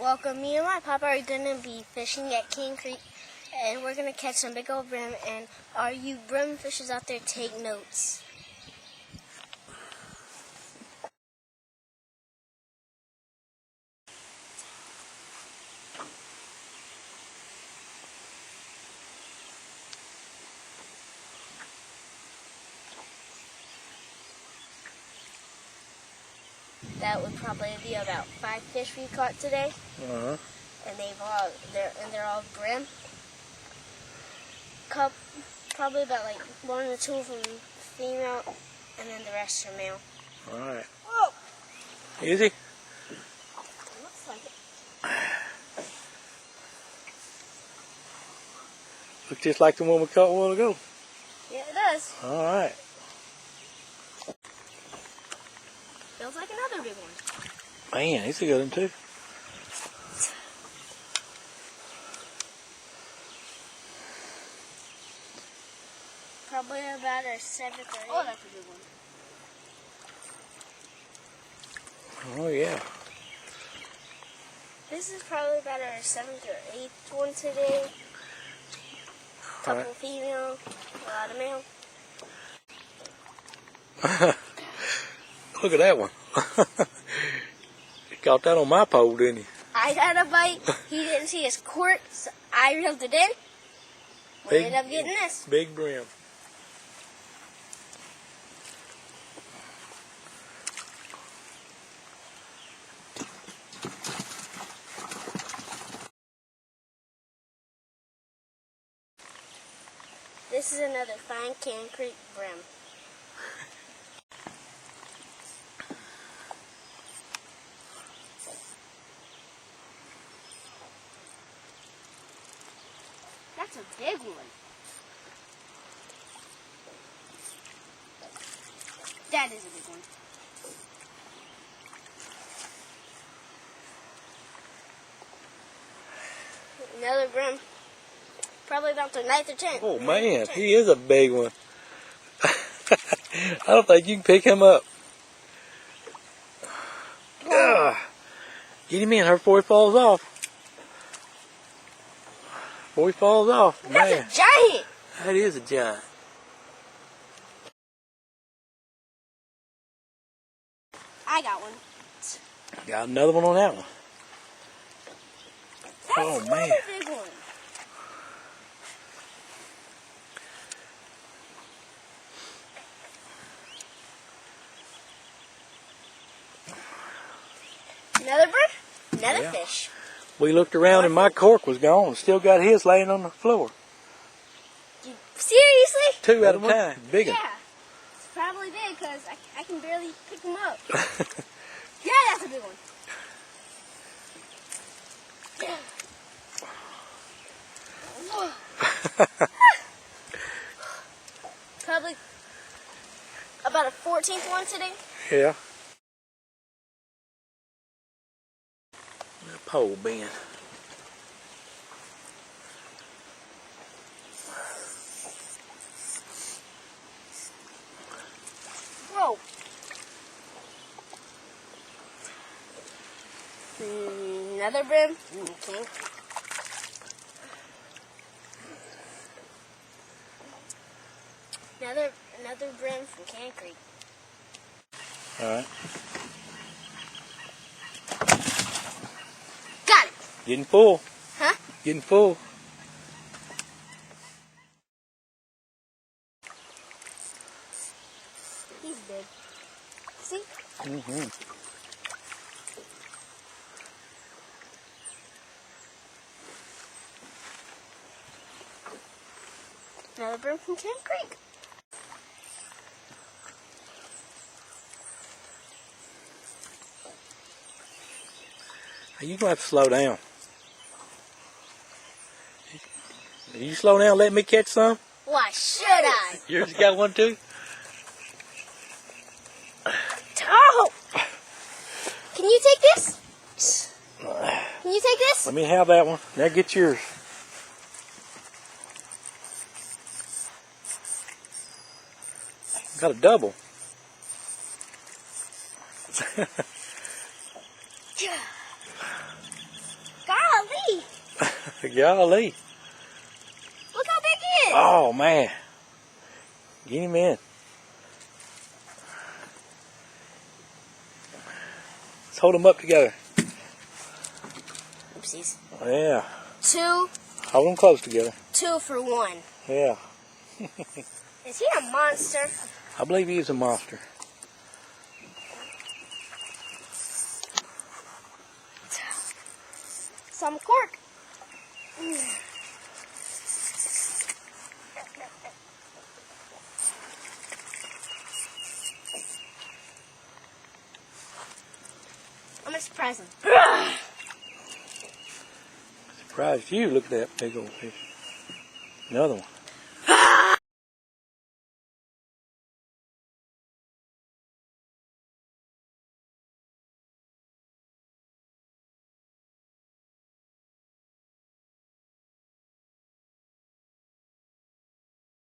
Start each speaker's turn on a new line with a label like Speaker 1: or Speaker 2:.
Speaker 1: Welcome. Me and my papa are going to be fishing at King Creek, and we're going to catch some big old brim. And all you brim fishers out there, take notes. That would probably be about 5 fish we caught today. And they're all brim. Probably about like 1 or 2 of them female, and then the rest are male.
Speaker 2: All right.
Speaker 1: Whoa!
Speaker 2: Easy.
Speaker 1: Looks like it.
Speaker 2: Looks just like the one we caught a while ago.
Speaker 1: Yeah, it does.
Speaker 2: All right.
Speaker 1: Feels like another big one.
Speaker 2: Man, he's a good one too.
Speaker 1: Probably about our 7th or 8th. Oh, that's a good one.
Speaker 2: Oh yeah.
Speaker 1: This is probably about our 7th or 8th one today. Couple female, a lot of male.
Speaker 2: Look at that one. He caught that on my pole, didn't he?
Speaker 1: I got a bite. He didn't see his cord, so I reeled it in. We ended up getting this.
Speaker 2: Big brim.
Speaker 1: This is another fine King Creek brim. That's a big one. That is a big one. Another brim. Probably about the 9th or 10th.
Speaker 2: Oh man, he is a big one. I don't think you can pick him up. Get him in her before he falls off. Before he falls off, man.
Speaker 1: That's a giant.
Speaker 2: That is a giant.
Speaker 1: I got one.
Speaker 2: Got another one on that one.
Speaker 1: That's
Speaker 2: Oh man.
Speaker 1: another big one. Another bird, another fish.
Speaker 2: We looked around and my cork was gone. Still got his laying on the floor.
Speaker 1: Seriously?
Speaker 2: 2 at a time. Big one.
Speaker 1: Yeah. It's probably big because I can barely pick them up. Yeah, that's a big one. Probably about a 14th one today.
Speaker 2: Yeah. Pole bend.
Speaker 1: Whoa. Another brim. Okay. Another brim from King Creek.
Speaker 2: All right.
Speaker 1: Got it.
Speaker 2: Getting full.
Speaker 1: Huh?
Speaker 2: Getting full.
Speaker 1: He's big. See?
Speaker 2: Mm-hmm.
Speaker 1: Another brim from King Creek.
Speaker 2: You're going to have to slow down. You slow down, let me catch some?
Speaker 1: Why should I?
Speaker 2: Yours got one too?
Speaker 1: Oh! Can you take this? Can you take this?
Speaker 2: Let me have that one. Now get yours. Got a double. Golly.
Speaker 1: Look how big he is.
Speaker 2: Oh, man. Get him in. Let's hold them up together.
Speaker 1: Oopsies.
Speaker 2: Yeah.
Speaker 1: 2,
Speaker 2: Hold them close together.
Speaker 1: 2 for 1.
Speaker 2: Yeah.
Speaker 1: Is he a monster?
Speaker 2: I believe he is a monster.
Speaker 1: Some cork. I'm gonna surprise him.
Speaker 2: Surprised you. Look at that big old fish. Another one.